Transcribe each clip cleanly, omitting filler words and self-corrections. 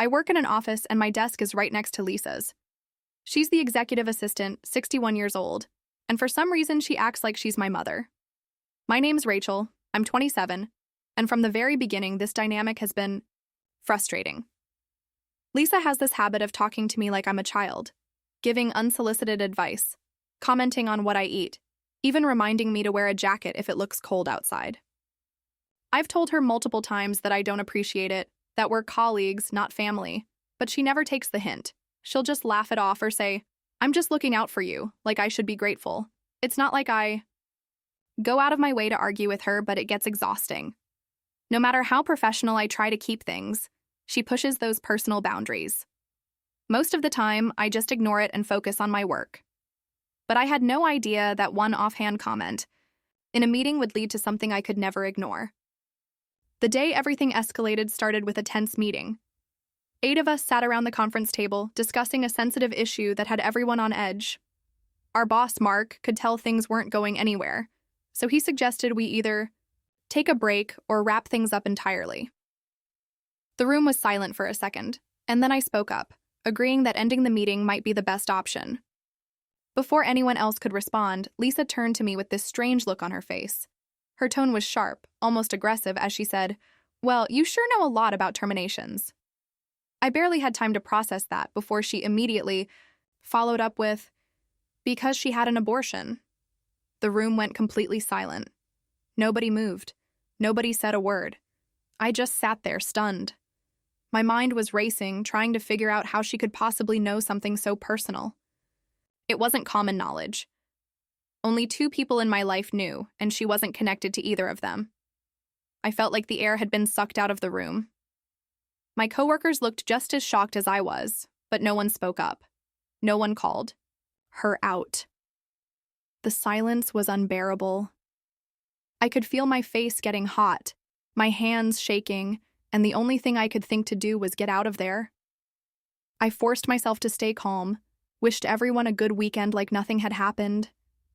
I work in an office and my desk is right next to Lisa's. She's the executive assistant, 61 years old, and for some reason she acts like she's my mother. My name's Rachel, I'm 27, and from the very beginning this dynamic has been frustrating. Lisa has this habit of talking to me like I'm a child, giving unsolicited advice, commenting on what I eat, even reminding me to wear a jacket if it looks cold outside. I've told her multiple times that I don't appreciate it, that we're colleagues, not family, but she never takes the hint. She'll just laugh it off or say, "I'm just looking out for you, like I should be grateful." It's not like I go out of my way to argue with her, but it gets exhausting. No matter how professional I try to keep things, she pushes those personal boundaries. Most of the time, I just ignore it and focus on my work. But I had no idea that one offhand comment in a meeting would lead to something I could never ignore. The day everything escalated started with a tense meeting. 8 of us sat around the conference table discussing a sensitive issue that had everyone on edge. Our boss, Mark, could tell things weren't going anywhere, so he suggested we either take a break or wrap things up entirely. The room was silent for a second, and then I spoke up, agreeing that ending the meeting might be the best option. Before anyone else could respond, Lisa turned to me with this strange look on her face. Her tone was sharp, almost aggressive, as she said, "Well, you sure know a lot about terminations." I barely had time to process that before she immediately followed up with, "Because she had an abortion." The room went completely silent. Nobody moved. Nobody said a word. I just sat there, stunned. My mind was racing, trying to figure out how she could possibly know something so personal. It wasn't common knowledge. Only 2 people in my life knew, and she wasn't connected to either of them. I felt like the air had been sucked out of the room. My coworkers looked just as shocked as I was, but no one spoke up. No one called her out. The silence was unbearable. I could feel my face getting hot, my hands shaking, and the only thing I could think to do was get out of there. I forced myself to stay calm, wished everyone a good weekend like nothing had happened,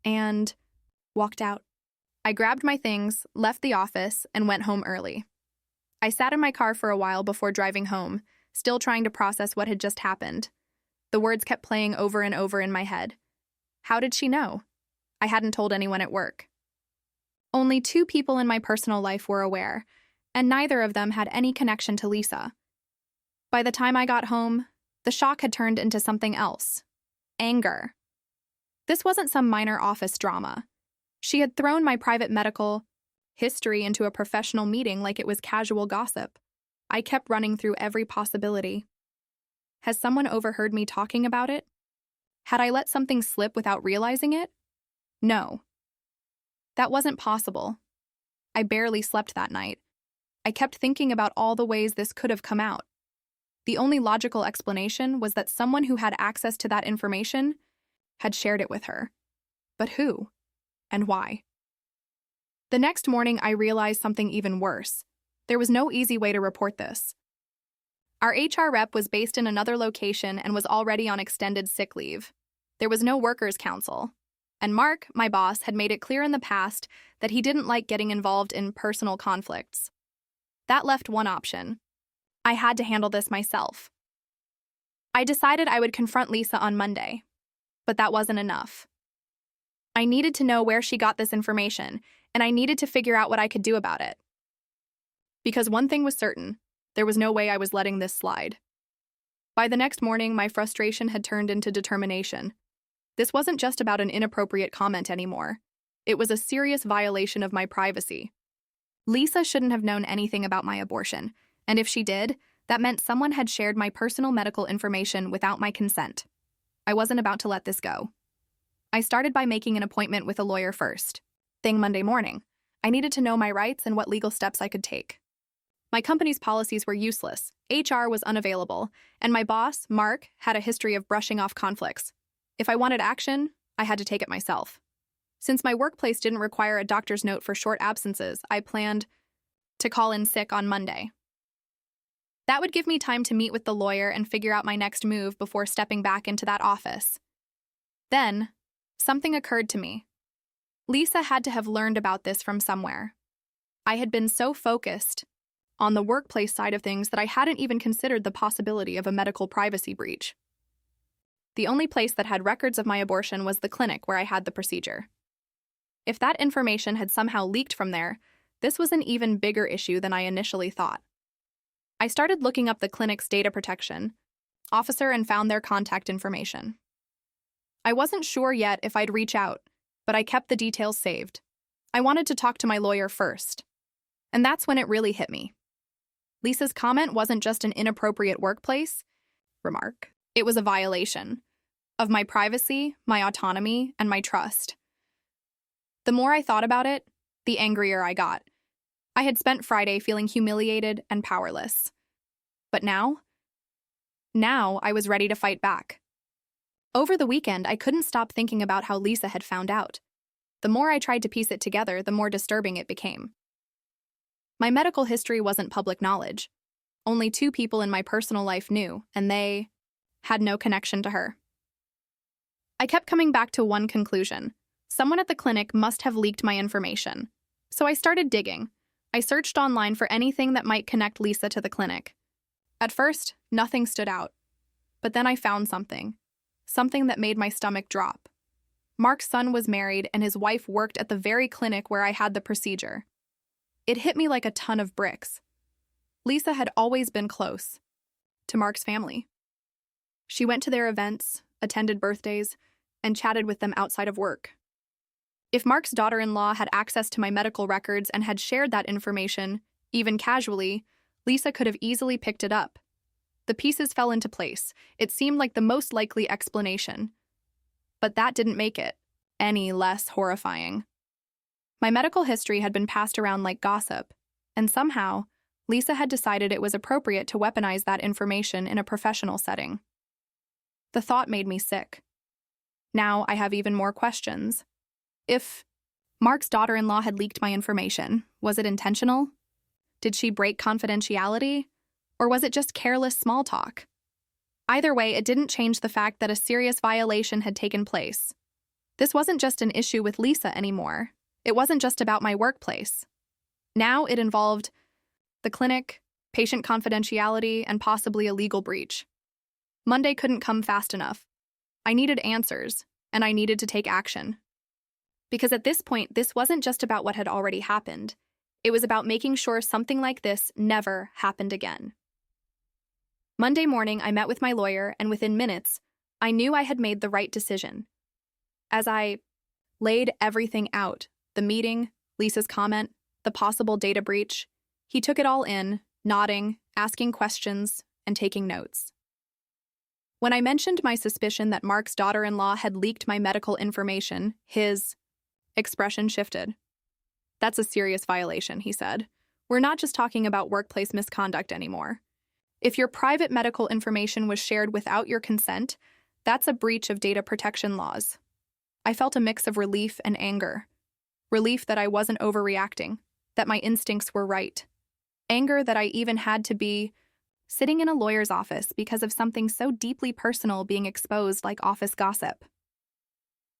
and walked out. I grabbed my things, left the office, and went home early. I sat in my car for a while before driving home, still trying to process what had just happened. The words kept playing over and over in my head. How did she know? I hadn't told anyone at work. Only 2 people in my personal life were aware, and neither of them had any connection to Lisa. By the time I got home, the shock had turned into something else. Anger. This wasn't some minor office drama. She had thrown my private medical history into a professional meeting like it was casual gossip. I kept running through every possibility. Has someone overheard me talking about it? Had I let something slip without realizing it? No. That wasn't possible. I barely slept that night. I kept thinking about all the ways this could have come out. The only logical explanation was that someone who had access to that information had shared it with her. But who? And why? The next morning, I realized something even worse. There was no easy way to report this. Our HR rep was based in another location and was already on extended sick leave. There was no workers' council. And Mark, my boss, had made it clear in the past that he didn't like getting involved in personal conflicts. That left one option. I had to handle this myself. I decided I would confront Lisa on Monday, but that wasn't enough. I needed to know where she got this information, and I needed to figure out what I could do about it. Because one thing was certain, there was no way I was letting this slide. By the next morning, my frustration had turned into determination. This wasn't just about an inappropriate comment anymore. It was a serious violation of my privacy. Lisa shouldn't have known anything about my abortion, and if she did, that meant someone had shared my personal medical information without my consent. I wasn't about to let this go. I started by making an appointment with a lawyer first. Thing Monday morning. I needed to know my rights and what legal steps I could take. My company's policies were useless, HR was unavailable, and my boss, Mark, had a history of brushing off conflicts. If I wanted action, I had to take it myself. Since my workplace didn't require a doctor's note for short absences, I planned to call in sick on Monday. That would give me time to meet with the lawyer and figure out my next move before stepping back into that office. Then, something occurred to me. Lisa had to have learned about this from somewhere. I had been so focused on the workplace side of things that I hadn't even considered the possibility of a medical privacy breach. The only place that had records of my abortion was the clinic where I had the procedure. If that information had somehow leaked from there, this was an even bigger issue than I initially thought. I started looking up the clinic's data protection officer and found their contact information. I wasn't sure yet if I'd reach out, but I kept the details saved. I wanted to talk to my lawyer first. And that's when it really hit me. Lisa's comment wasn't just an inappropriate workplace remark. It was a violation of my privacy, my autonomy, and my trust. The more I thought about it, the angrier I got. I had spent Friday feeling humiliated and powerless. But now I was ready to fight back. Over the weekend, I couldn't stop thinking about how Lisa had found out. The more I tried to piece it together, the more disturbing it became. My medical history wasn't public knowledge. Only 2 people in my personal life knew, and they had no connection to her. I kept coming back to one conclusion. Someone at the clinic must have leaked my information. So I started digging. I searched online for anything that might connect Lisa to the clinic. At first, nothing stood out. But then I found something that made my stomach drop. Mark's son was married and his wife worked at the very clinic where I had the procedure. It hit me like a ton of bricks. Lisa had always been close to Mark's family. She went to their events, attended birthdays, and chatted with them outside of work. If Mark's daughter-in-law had access to my medical records and had shared that information, even casually, Lisa could have easily picked it up. The pieces fell into place. It seemed like the most likely explanation. But that didn't make it any less horrifying. My medical history had been passed around like gossip, and somehow, Lisa had decided it was appropriate to weaponize that information in a professional setting. The thought made me sick. Now I have even more questions. If Mark's daughter-in-law had leaked my information, was it intentional? Did she break confidentiality? Or was it just careless small talk? Either way, it didn't change the fact that a serious violation had taken place. This wasn't just an issue with Lisa anymore. It wasn't just about my workplace. Now it involved the clinic, patient confidentiality, and possibly a legal breach. Monday couldn't come fast enough. I needed answers, and I needed to take action. Because at this point, this wasn't just about what had already happened. It was about making sure something like this never happened again. Monday morning, I met with my lawyer, and within minutes, I knew I had made the right decision. As I laid everything out, the meeting, Lisa's comment, the possible data breach, he took it all in, nodding, asking questions, and taking notes. When I mentioned my suspicion that Mark's daughter-in-law had leaked my medical information, his expression shifted. "That's a serious violation," he said. "We're not just talking about workplace misconduct anymore. If your private medical information was shared without your consent, that's a breach of data protection laws." I felt a mix of relief and anger. Relief that I wasn't overreacting, that my instincts were right. Anger that I even had to be sitting in a lawyer's office because of something so deeply personal being exposed like office gossip.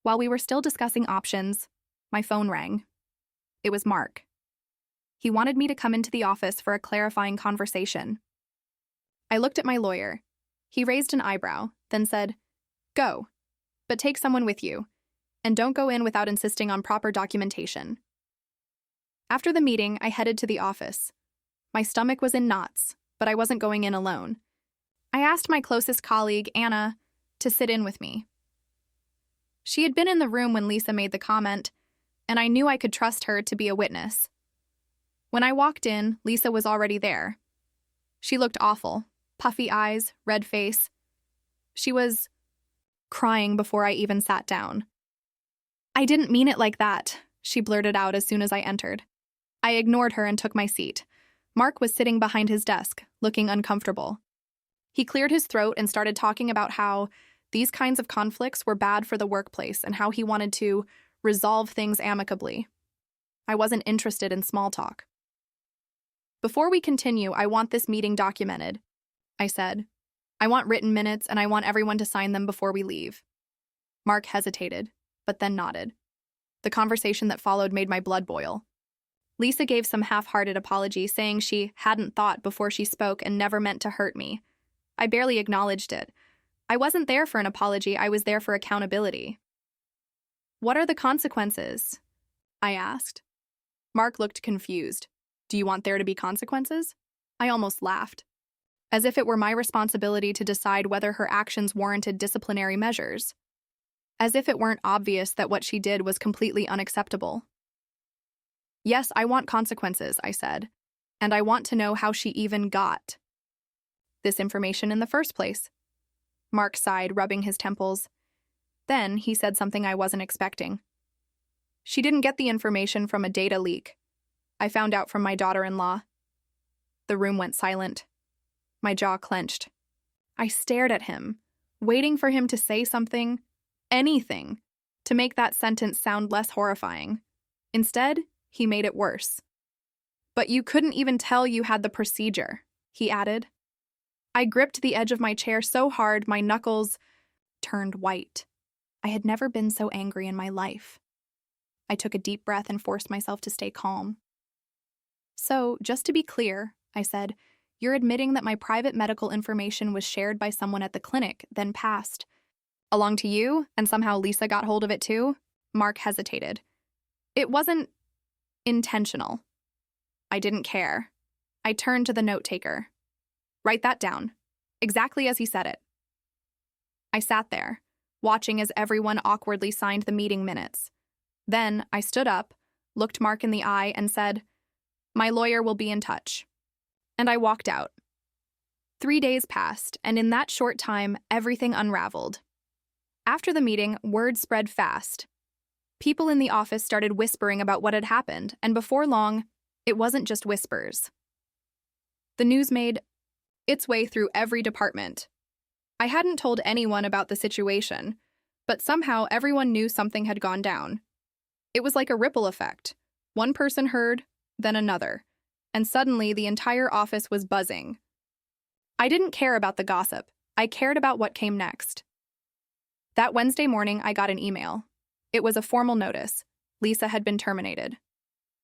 While we were still discussing options, my phone rang. It was Mark. He wanted me to come into the office for a clarifying conversation. I looked at my lawyer. He raised an eyebrow, then said, "Go, but take someone with you, and don't go in without insisting on proper documentation." After the meeting, I headed to the office. My stomach was in knots, but I wasn't going in alone. I asked my closest colleague, Anna, to sit in with me. She had been in the room when Lisa made the comment, and I knew I could trust her to be a witness. When I walked in, Lisa was already there. She looked awful, puffy eyes, red face. She was crying before I even sat down. "I didn't mean it like that," she blurted out as soon as I entered. I ignored her and took my seat. Mark was sitting behind his desk, looking uncomfortable. He cleared his throat and started talking about how these kinds of conflicts were bad for the workplace and how he wanted to resolve things amicably. I wasn't interested in small talk. "Before we continue, I want this meeting documented," I said. "I want written minutes and I want everyone to sign them before we leave." Mark hesitated, but then nodded. The conversation that followed made my blood boil. Lisa gave some half-hearted apology, saying she hadn't thought before she spoke and never meant to hurt me. I barely acknowledged it. I wasn't there for an apology, I was there for accountability. "What are the consequences?" I asked. Mark looked confused. "Do you want there to be consequences?" I almost laughed, as if it were my responsibility to decide whether her actions warranted disciplinary measures. As if it weren't obvious that what she did was completely unacceptable. "Yes, I want consequences," I said, "and I want to know how she even got this information in the first place." Mark sighed, rubbing his temples. Then he said something I wasn't expecting. "She didn't get the information from a data leak. I found out from my daughter-in-law." The room went silent. My jaw clenched. I stared at him, waiting for him to say something, anything, to make that sentence sound less horrifying. Instead, he made it worse. "But you couldn't even tell you had the procedure," he added. I gripped the edge of my chair so hard my knuckles turned white. I had never been so angry in my life. I took a deep breath and forced myself to stay calm. "So, just to be clear," I said, "you're admitting that my private medical information was shared by someone at the clinic, then passed along to you, and somehow Lisa got hold of it too?" Mark hesitated. "It wasn't intentional." I didn't care. I turned to the note-taker. "Write that down, exactly as he said it." I sat there, watching as everyone awkwardly signed the meeting minutes. Then I stood up, looked Mark in the eye, and said, "My lawyer will be in touch." And I walked out. 3 days passed, and in that short time, everything unraveled. After the meeting, word spread fast. People in the office started whispering about what had happened, and before long, it wasn't just whispers. The news made its way through every department. I hadn't told anyone about the situation, but somehow everyone knew something had gone down. It was like a ripple effect. One person heard, then another, and suddenly the entire office was buzzing. I didn't care about the gossip. I cared about what came next. That Wednesday morning, I got an email. It was a formal notice. Lisa had been terminated.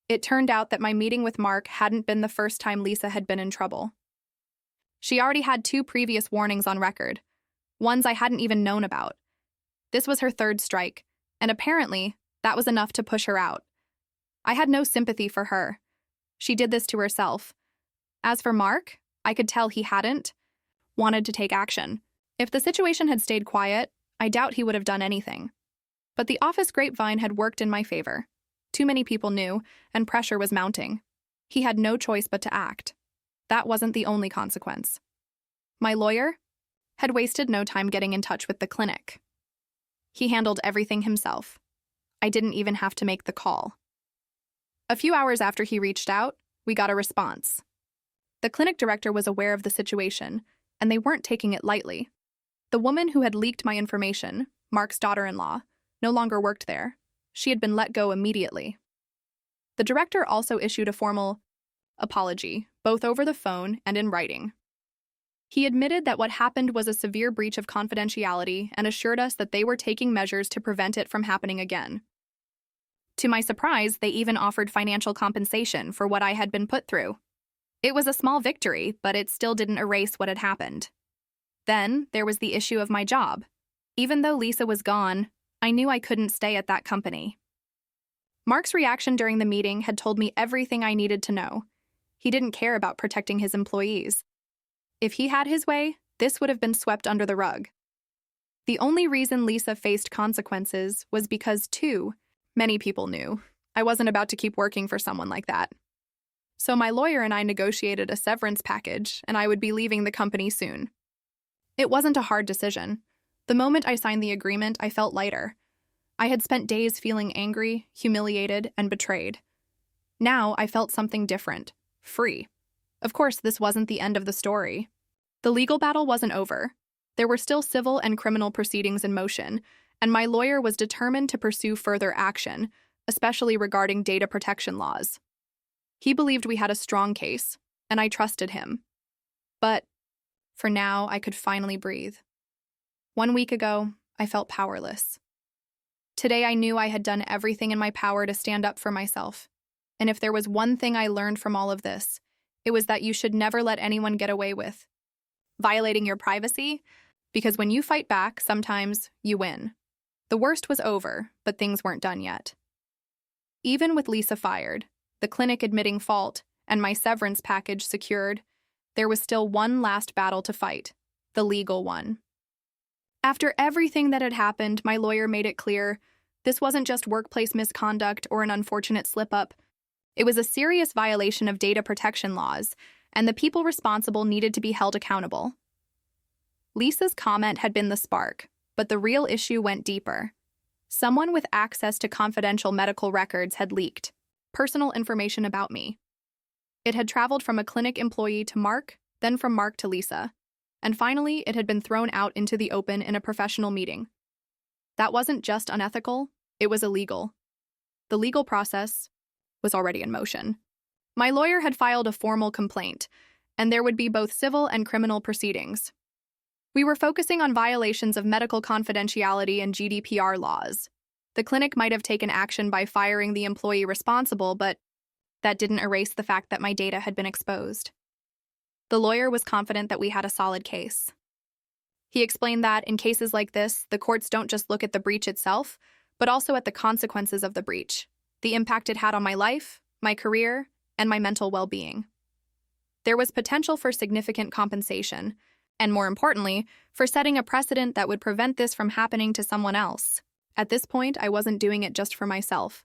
It turned out that my meeting with Mark hadn't been the first time Lisa had been in trouble. She already had 2 previous warnings on record, ones I hadn't even known about. This was her 3rd strike, and apparently, that was enough to push her out. I had no sympathy for her. She did this to herself. As for Mark, I could tell he hadn't wanted to take action. If the situation had stayed quiet, I doubt he would have done anything. But the office grapevine had worked in my favor. Too many people knew, and pressure was mounting. He had no choice but to act. That wasn't the only consequence. My lawyer had wasted no time getting in touch with the clinic. He handled everything himself. I didn't even have to make the call. A few hours after he reached out, we got a response. The clinic director was aware of the situation, and they weren't taking it lightly. The woman who had leaked my information, Mark's daughter-in-law, no longer worked there. She had been let go immediately. The director also issued a formal apology, both over the phone and in writing. He admitted that what happened was a severe breach of confidentiality and assured us that they were taking measures to prevent it from happening again. To my surprise, they even offered financial compensation for what I had been put through. It was a small victory, but it still didn't erase what had happened. Then, there was the issue of my job. Even though Lisa was gone, I knew I couldn't stay at that company. Mark's reaction during the meeting had told me everything I needed to know. He didn't care about protecting his employees. If he had his way, this would have been swept under the rug. The only reason Lisa faced consequences was because, too, many people knew I wasn't about to keep working for someone like that. So my lawyer and I negotiated a severance package, and I would be leaving the company soon. It wasn't a hard decision. The moment I signed the agreement, I felt lighter. I had spent days feeling angry, humiliated, and betrayed. Now I felt something different, free. Of course, this wasn't the end of the story. The legal battle wasn't over. There were still civil and criminal proceedings in motion, and my lawyer was determined to pursue further action, especially regarding data protection laws. He believed we had a strong case, and I trusted him. But for now, I could finally breathe. 1 week ago, I felt powerless. Today, I knew I had done everything in my power to stand up for myself. And if there was one thing I learned from all of this, it was that you should never let anyone get away with violating your privacy, because when you fight back, sometimes you win. The worst was over, but things weren't done yet. Even with Lisa fired, the clinic admitting fault, and my severance package secured, there was still one last battle to fight, the legal one. After everything that had happened, my lawyer made it clear this wasn't just workplace misconduct or an unfortunate slip-up. It was a serious violation of data protection laws, and the people responsible needed to be held accountable. Lisa's comment had been the spark, but the real issue went deeper. Someone with access to confidential medical records had leaked personal information about me. It had traveled from a clinic employee to Mark, then from Mark to Lisa, and finally it had been thrown out into the open in a professional meeting. That wasn't just unethical, it was illegal. The legal process was already in motion. My lawyer had filed a formal complaint, and there would be both civil and criminal proceedings. We were focusing on violations of medical confidentiality and GDPR laws. The clinic might have taken action by firing the employee responsible, but that didn't erase the fact that my data had been exposed. The lawyer was confident that we had a solid case. He explained that, in cases like this, the courts don't just look at the breach itself, but also at the consequences of the breach, the impact it had on my life, my career, and my mental well-being. There was potential for significant compensation, and more importantly, for setting a precedent that would prevent this from happening to someone else. At this point, I wasn't doing it just for myself.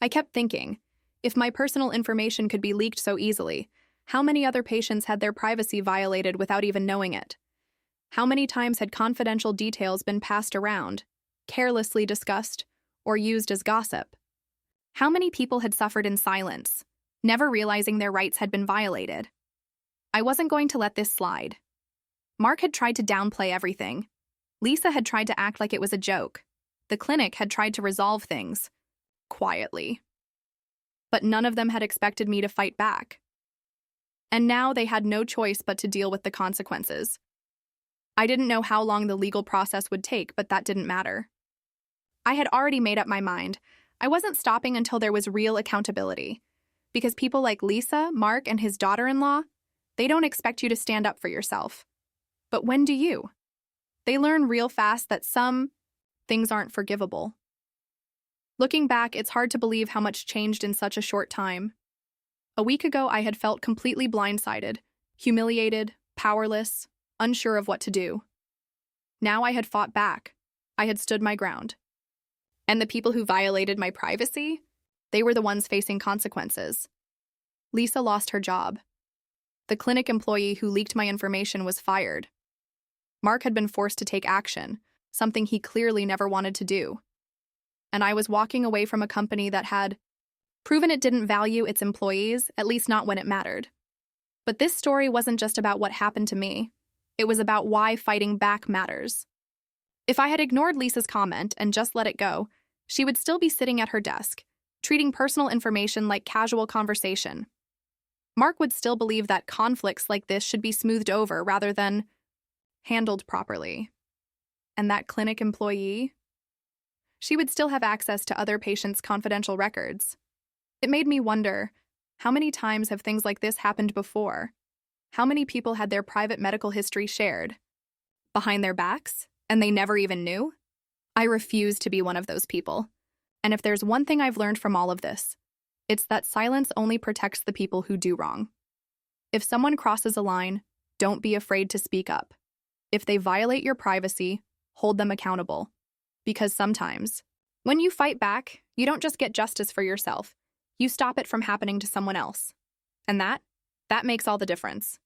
I kept thinking, if my personal information could be leaked so easily, how many other patients had their privacy violated without even knowing it? How many times had confidential details been passed around, carelessly discussed, or used as gossip? How many people had suffered in silence, never realizing their rights had been violated? I wasn't going to let this slide. Mark had tried to downplay everything. Lisa had tried to act like it was a joke. The clinic had tried to resolve things, quietly. But none of them had expected me to fight back. And now they had no choice but to deal with the consequences. I didn't know how long the legal process would take, but that didn't matter. I had already made up my mind. I wasn't stopping until there was real accountability. Because people like Lisa, Mark, and his daughter-in-law, they don't expect you to stand up for yourself. But when do you? They learn real fast that some things aren't forgivable. Looking back, it's hard to believe how much changed in such a short time. A week ago, I had felt completely blindsided, humiliated, powerless, unsure of what to do. Now I had fought back. I had stood my ground. And the people who violated my privacy, they were the ones facing consequences. Lisa lost her job. The clinic employee who leaked my information was fired. Mark had been forced to take action, something he clearly never wanted to do. And I was walking away from a company that had proven it didn't value its employees, at least not when it mattered. But this story wasn't just about what happened to me. It was about why fighting back matters. If I had ignored Lisa's comment and just let it go, she would still be sitting at her desk, treating personal information like casual conversation. Mark would still believe that conflicts like this should be smoothed over rather than handled properly. And that clinic employee? She would still have access to other patients' confidential records. It made me wonder, how many times have things like this happened before? How many people had their private medical history shared behind their backs, and they never even knew? I refuse to be one of those people. And if there's one thing I've learned from all of this, it's that silence only protects the people who do wrong. If someone crosses a line, don't be afraid to speak up. If they violate your privacy, hold them accountable. Because sometimes, when you fight back, you don't just get justice for yourself. You stop it from happening to someone else. And that makes all the difference.